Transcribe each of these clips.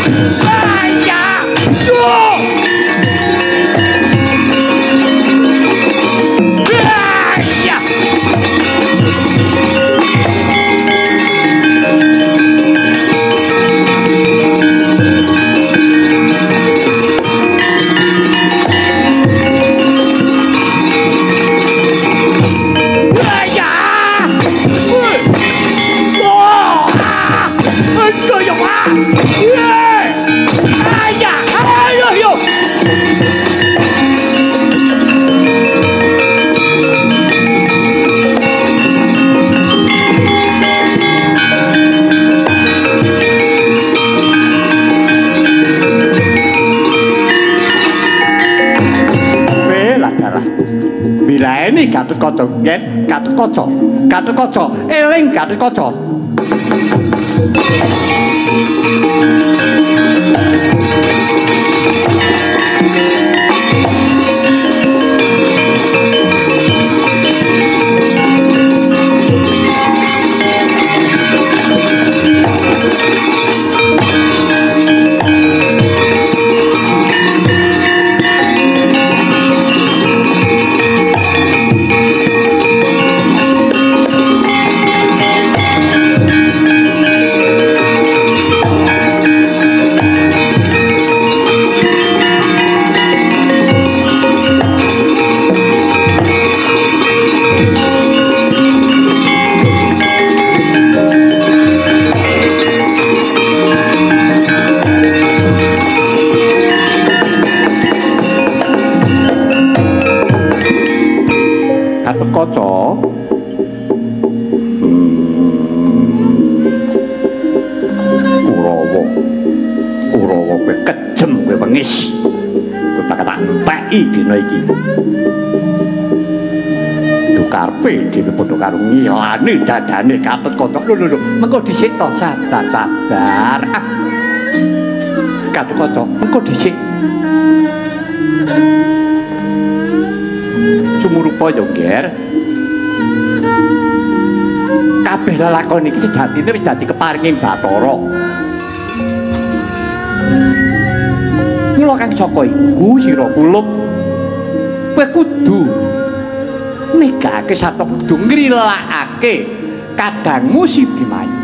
Ayah! Duh! Ayah! Ini Gatotkaca ngen Gatotkaca eling Gatotkaca Gatotkaca Kurawa kowe kejem kowe wengis kowe bakal tak enteki dina iki dukarpe dhewe padha karo ngilani dadane Gatotkaca lho mengko dhisik to sabar Gatotkaca mengko dhisik sumurupa yo nger kabeh lelakon iki sejatine wis dadi keparinging Bathara mula kang saka iku sira kulub kowe kudu megake sarta kudu ngrilakake kadangmu Sibimayu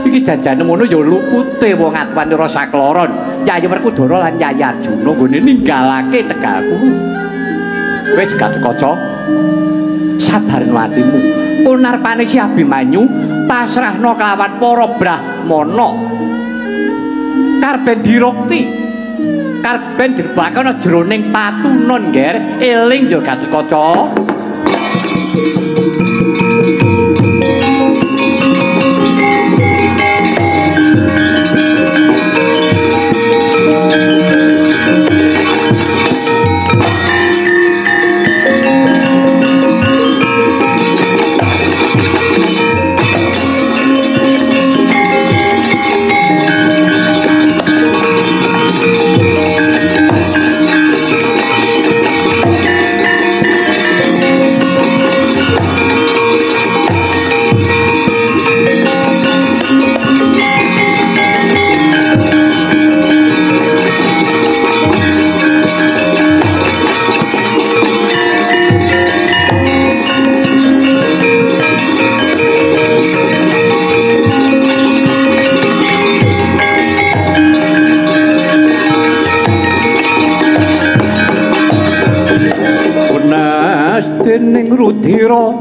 iki janjane ngono ya lupute wong atuwane rasa kloron Yayi Werkudara lan Yayi Arjuna nggone ninggalake Tegalku wis Gatotkaca sabar atimu punarpane si Abimanyu pasrahna kelawan para brahmana karben dirukti karben dirbakana jroning patunon nger eling ya Gatotkaca dening rudira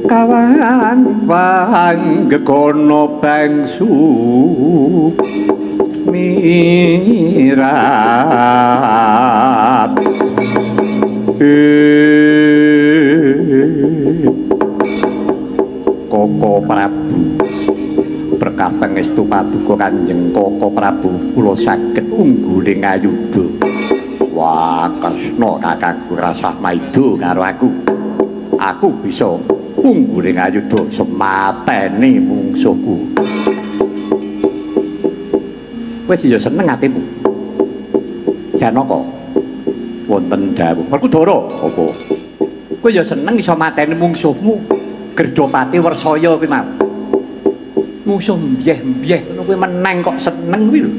kawan panggegana bangsu mirat Koko Prabu berkah pangestu paduka Kanjeng Koko Prabu kula saged ungguling ayuda. Wah, Kresna kakangku rasah maido karo aku. Aku bisa ungguling ayuda semateni mungsuhku. Wis ya seneng atimu. Janaka wonten dawuh. Werkudara apa? Kowe ya seneng iso mateni mungsuhmu. Gerdopati Wersaya kuwi mau. musuh mbyeh-mbyeh ngono kuwi meneng kok seneng kuwi lho.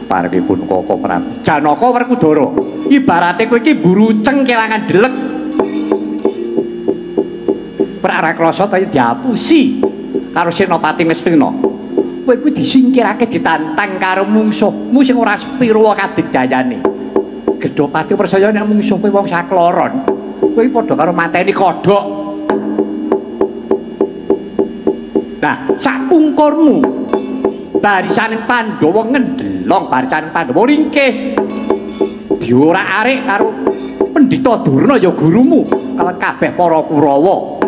Keparengipun Koko Prabu Janaka Werkudara, ibarate kowe iki buruceng kelangan delek. Prarakrasa ta diapusi karo Senopati Ngastina. Kowe kuwi disingkirake ditantang karo mungsuhmu sing ora sepira kadigdayane. Gedhopati persaya nek mungsuh kowe wong sakloron, kowe padha karo mateni kodhok. Nah, sakungkurmu barisaning Pandhawa ngendelong barisaning Pandhawa ringkih diorak-arik karo Pendhita Durna ya gurumu kawat kabeh para Kurawa.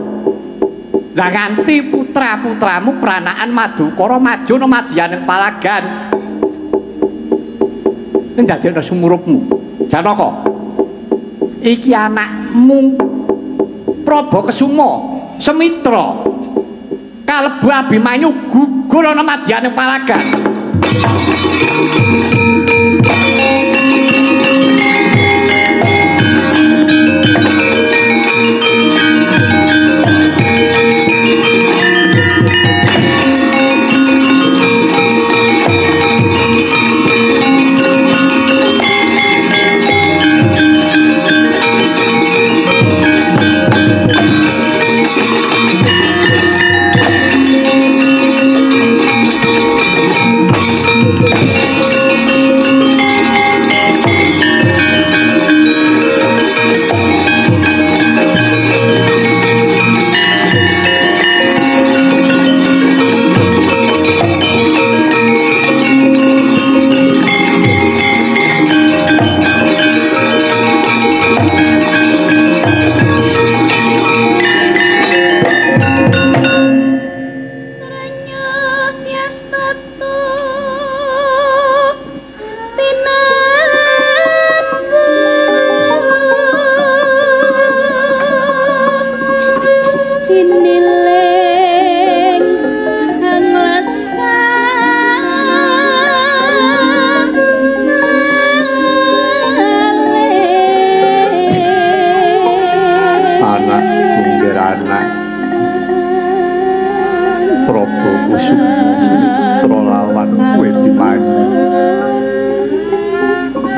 Lah nganti putra-putramu pranakan Madukara maju nang madyaning palagan. Ndadekno sumurupmu. Janaka. Iki anakmu Prabakesuma Semitra. Kalebu Abimanyu gugur ana madyaning palagan.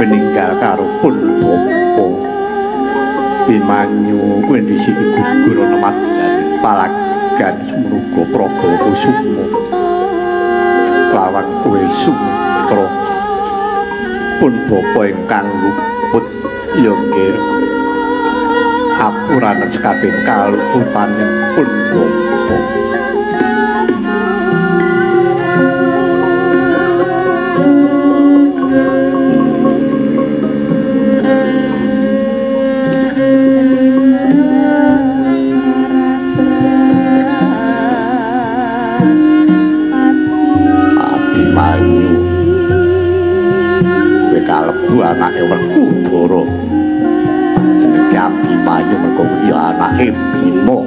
Meninggal karo pun bapa Bimanyu kuwi dhisik gugur ana madyaning palagan Sumruga Prabakesuma lawan kowe Sumitra pun bapa ingkang luput ya nggih apuranen sekabeh kaluputanipun pun bapa. Kalebu anake Werkudara jenenge Abimanyu mergo kuwi anake Bima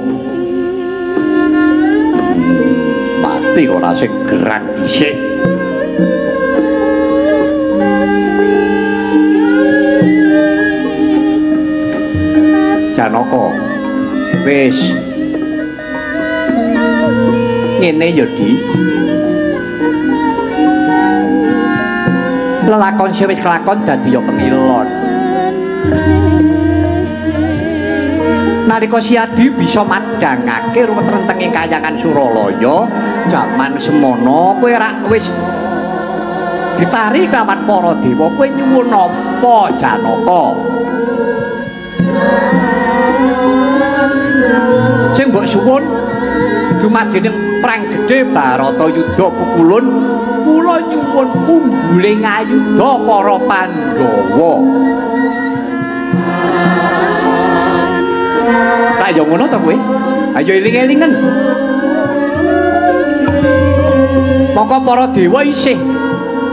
mati ora sing gerang dhisik. Janaka wis ngene ya Di lelakon sing wis kelakon dadi ya penilon. Nalika Si Adi bisa madhangake ruwet-rentenging kayangan Suralaya jaman semono kowe rak wis ditari kawan para dewa, kowe nyuwun apa Janaka? Sing mbok suwun dumadening perang gedhe Baratayuda pukulun kula nyuwun ungguling ayuda para Pandhawa. Tak yo ngono to kowe? Ayo eling-elingen. Mongko para dewa isih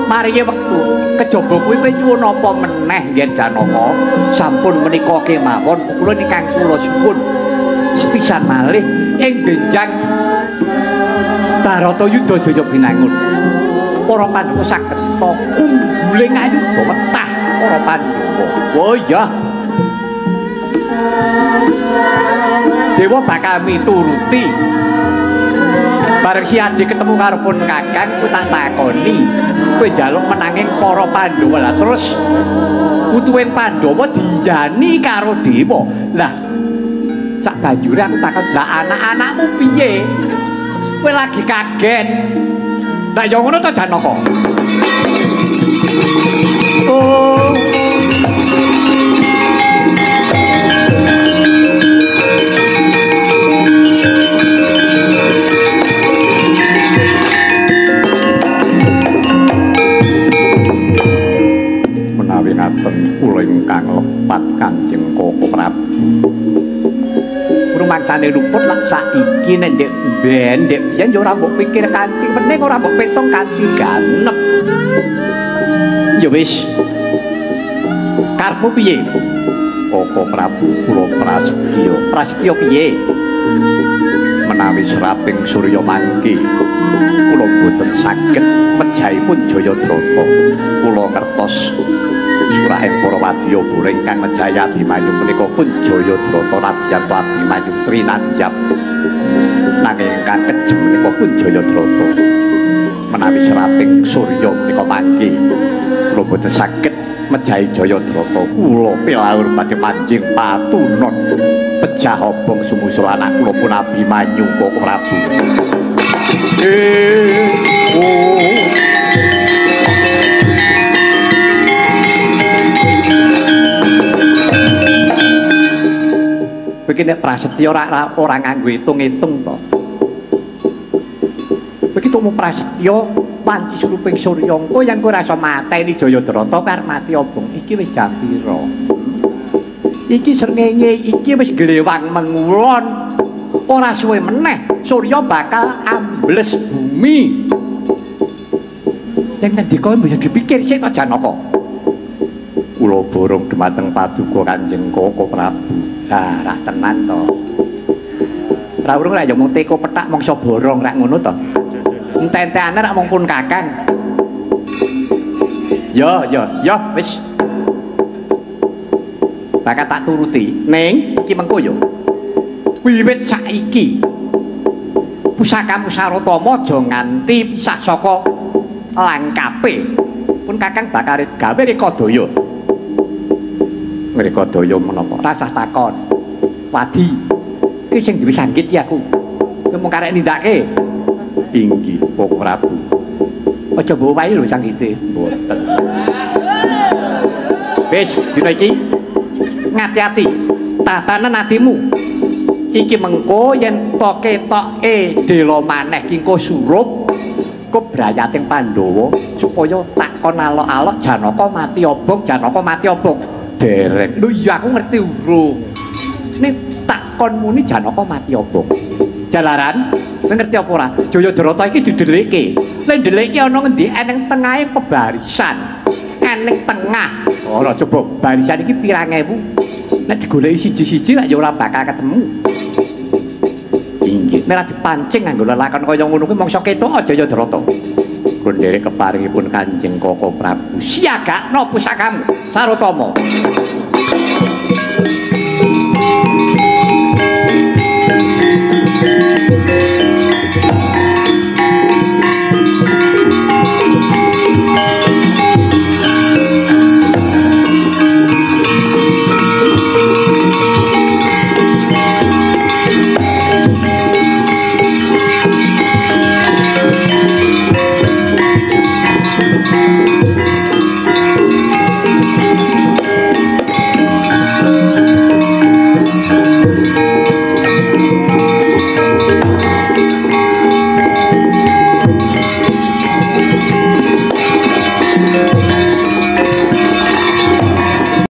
maringi wektu. Kejaba kuwi kowe nyuwun apa meneh yen Janaka? Sampun menika kemawon kula ingkang kula suwun sepisan malih ing benjang Baratayuda Jaya Binangun. Para Pandhawa sakesta ungguling ayuda wetah para Pandhawa. Oh iya. Dewa bakal mituruti. Bareng si Adi ketemu karo pun Kakang ku tak takoni kowe njaluk menanging para Pandhawa lah terus utuhing Pandhawa dijani karo Dewa lah sak banjure aku takon lah anak-anakmu piye kowe lagi kaget lah ya ngono to Janaka oh kula ingkang lepat Kanjeng Koko Prabu. Rumangsane luput lak saiki nek ndek ben ndek biyen ya ora mbok pikir kanthi meneng ora mbok petong kanthi ganep. Ya wis. Karepmu piye? Koko Prabu kula Prasetyo. Prasetyo piye? Menawi seraping Surya mangke kula boten saged mejaipun Jayadrata. Kula ngertos surahing para wadya bura ingkang Jaya Abimanyu menika pun Jayadrata nadyan Abimanyu trinadjap nanging ingkang kejem menika pun Jayadrata menawi seraping Surya menika mangke kula boten saged mejahi Jayadrata kula pilaur badhe manjing patunon pejah obong sumusul anak kula pun Abimanyu Koko Prabu Begini Prasetyo ora nganggo hitung-hitung to. Begitu mu Prasetyo panci suruping Surya engko yen kowe ora iso mateni Jayadrata karo mati obong iki wis jam pira? Iki srengenge iki wis glewang mengulon. Ora suwe meneh Surya bakal ambles bumi. Yen ngendika mbaya dipikir sik to Janaka. Kula borong dumateng paduka Kanjeng Koko Prabu. Lah, rak tenan to. Ra urung ra ya mung teko petak mangsa borong rak ngono to. Ente-entene rak mung pun Kakang. Ya, wis. Bakal tak turuti. Ning iki mengko ya. Wiwit saiki pusakamu Sarotama aja nganti pisah saka langkape. Pun Kakang bakal gawe Rekadaya. Rekadaya menapa? Rasah takon. Wadi, iki sing duwe sanggit iki aku. Kowe mung karek nindakake. Inggih, Koko Prabu. Aja mbok wae lho sanggite. Mboten. Wis, dina iki ngati-ati. Tatanen atimu. Iki mengko yen toke-toke dela maneh ki engko surup kebrayating Pandhawa supaya takon alok-alok Janaka mati obong. Dereng. Lho iya aku ngerti urung. Nek takon muni Janaka mati obong. Jalaran, ngerti apa ora? Jayadrata iki didelikke. Lek ndelike ana ngendi eneng tengahe pebarisan. Eneng tengah. Ora coba barisan iki pirang ewu. Nek digoleki siji-siji lak ya ora bakal ketemu. Inggih, nek dipancing nganggo lelakon kaya ngono kuwi mangsa ketok Jayadrata. Kundere keparingipun Kanjeng Koko Prabu. Siagakna pusakamu Sarotama.